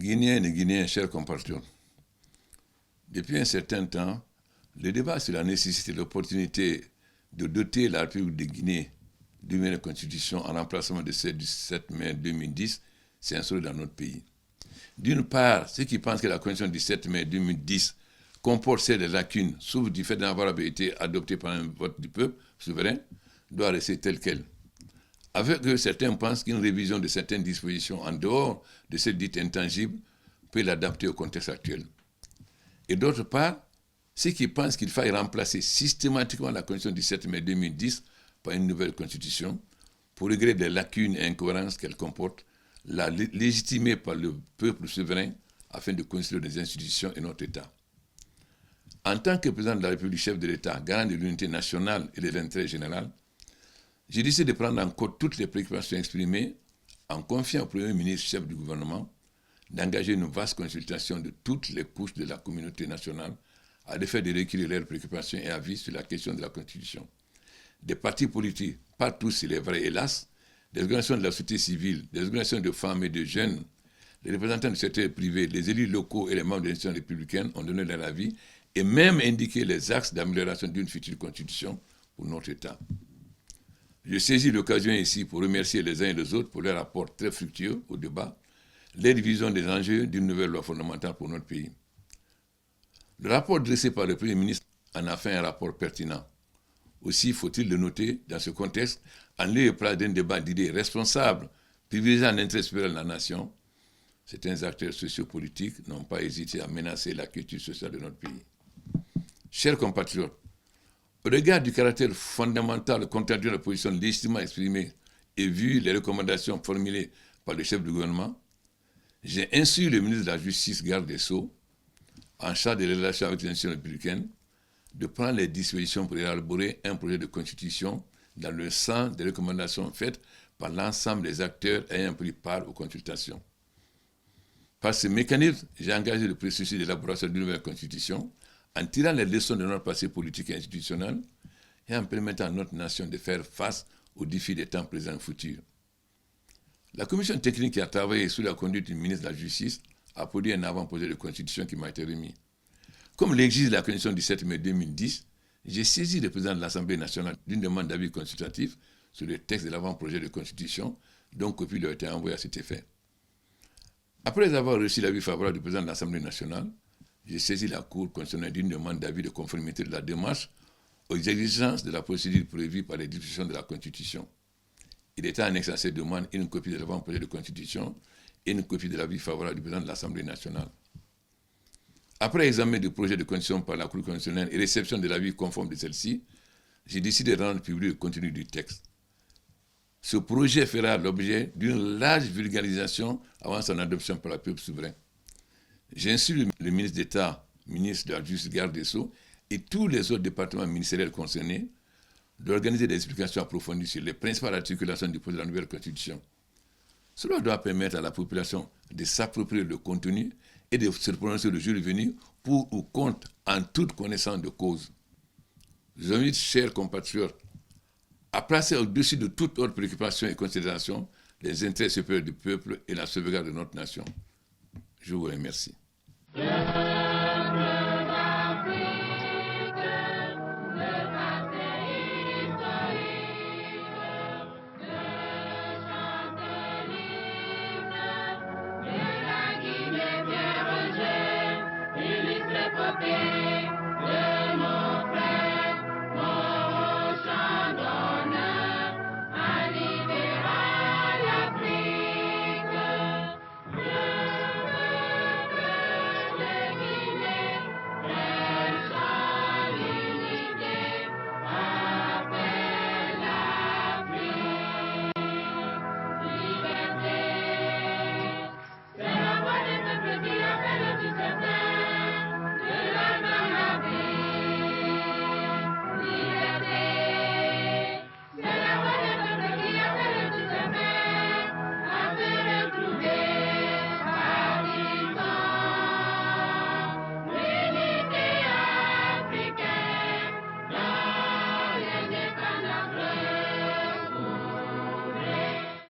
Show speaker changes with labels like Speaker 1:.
Speaker 1: Guinéennes et Guinéens, chers compatriotes, depuis un certain temps, le débat sur la nécessité et l'opportunité de doter la République de Guinée d'une nouvelle constitution en remplacement de celle du 7 mai 2010 s'est installé dans notre pays. D'une part, ceux qui pensent que la constitution du 7 mai 2010 comporte des lacunes, sauf du fait d'avoir été adoptée par un vote du peuple souverain, doit rester telle qu'elle. Avec eux, certains pensent qu'une révision de certaines dispositions en dehors de cette dite intangible peut l'adapter au contexte actuel. Et d'autre part, ceux qui pensent qu'il faille remplacer systématiquement la constitution du 7 mai 2010 par une nouvelle constitution, pour régler des lacunes et incohérences qu'elle comporte, la légitimer par le peuple souverain afin de construire des institutions et notre État. En tant que président de la République, chef de l'État, garant de l'unité nationale et de l'intérêt général, j'ai décidé de prendre en compte toutes les préoccupations exprimées en confiant au Premier ministre, chef du gouvernement, d'engager une vaste consultation de toutes les couches de la communauté nationale à l'effet de recueillir leurs préoccupations et avis sur la question de la Constitution. Des partis politiques, pas tous il est vrai hélas, des organisations de la société civile, des organisations de femmes et de jeunes, les représentants du secteur privé, les élus locaux et les membres des institutions républicaines ont donné leur avis et même indiqué les axes d'amélioration d'une future Constitution pour notre État. Je saisis l'occasion ici pour remercier les uns et les autres pour leur apport très fructueux au débat, leur vision des enjeux d'une nouvelle loi fondamentale pour notre pays. Le rapport dressé par le Premier ministre en a fait un rapport pertinent. Aussi faut-il le noter dans ce contexte, en lieu et place d'un débat d'idées responsables, privilégiant l'intérêt supérieur de la nation, certains acteurs sociopolitiques n'ont pas hésité à menacer la culture sociale de notre pays. Chers compatriotes, au regard du caractère fondamental contradictoire de la position légitimement exprimée et vu les recommandations formulées par le chef du gouvernement, j'ai instruit le ministre de la Justice, garde des Sceaux, en charge des relations avec les institutions républicaines, de prendre les dispositions pour élaborer un projet de constitution dans le sens des recommandations faites par l'ensemble des acteurs ayant pris part aux consultations. Par ce mécanisme, j'ai engagé le processus d'élaboration d'une nouvelle constitution en tirant les leçons de notre passé politique et institutionnel et en permettant à notre nation de faire face aux défis des temps présents et futurs. La commission technique qui a travaillé sous la conduite du ministre de la Justice a produit un avant-projet de constitution qui m'a été remis. Comme l'exige la constitution du 7 mai 2010, j'ai saisi le président de l'Assemblée nationale d'une demande d'avis consultatif sur le texte de l'avant-projet de constitution, dont copie lui a été envoyée à cet effet. Après avoir reçu l'avis favorable du président de l'Assemblée nationale, j'ai saisi la Cour constitutionnelle d'une demande d'avis de conformité de la démarche aux exigences de la procédure prévue par les dispositions de la Constitution. Il était annexé à cette demande une copie de l'avant-projet de constitution et une copie de l'avis favorable du président de l'Assemblée nationale. Après examen du projet de constitution par la Cour constitutionnelle et réception de l'avis conforme de celle-ci, j'ai décidé de rendre public le contenu du texte. Ce projet fera l'objet d'une large vulgarisation avant son adoption par le peuple souverain. J'instruis le ministre d'État, ministre de la Justice, garde des Sceaux et tous les autres départements ministériels concernés d'organiser des explications approfondies sur les principales articulations du projet de la nouvelle Constitution. Cela doit permettre à la population de s'approprier le contenu et de se prononcer le jour venu pour ou contre en toute connaissance de cause. Je vous invite, chers compatriotes, à placer au-dessus de toute autre préoccupation et considération les intérêts supérieurs du peuple et la sauvegarde de notre nation. Je vous remercie.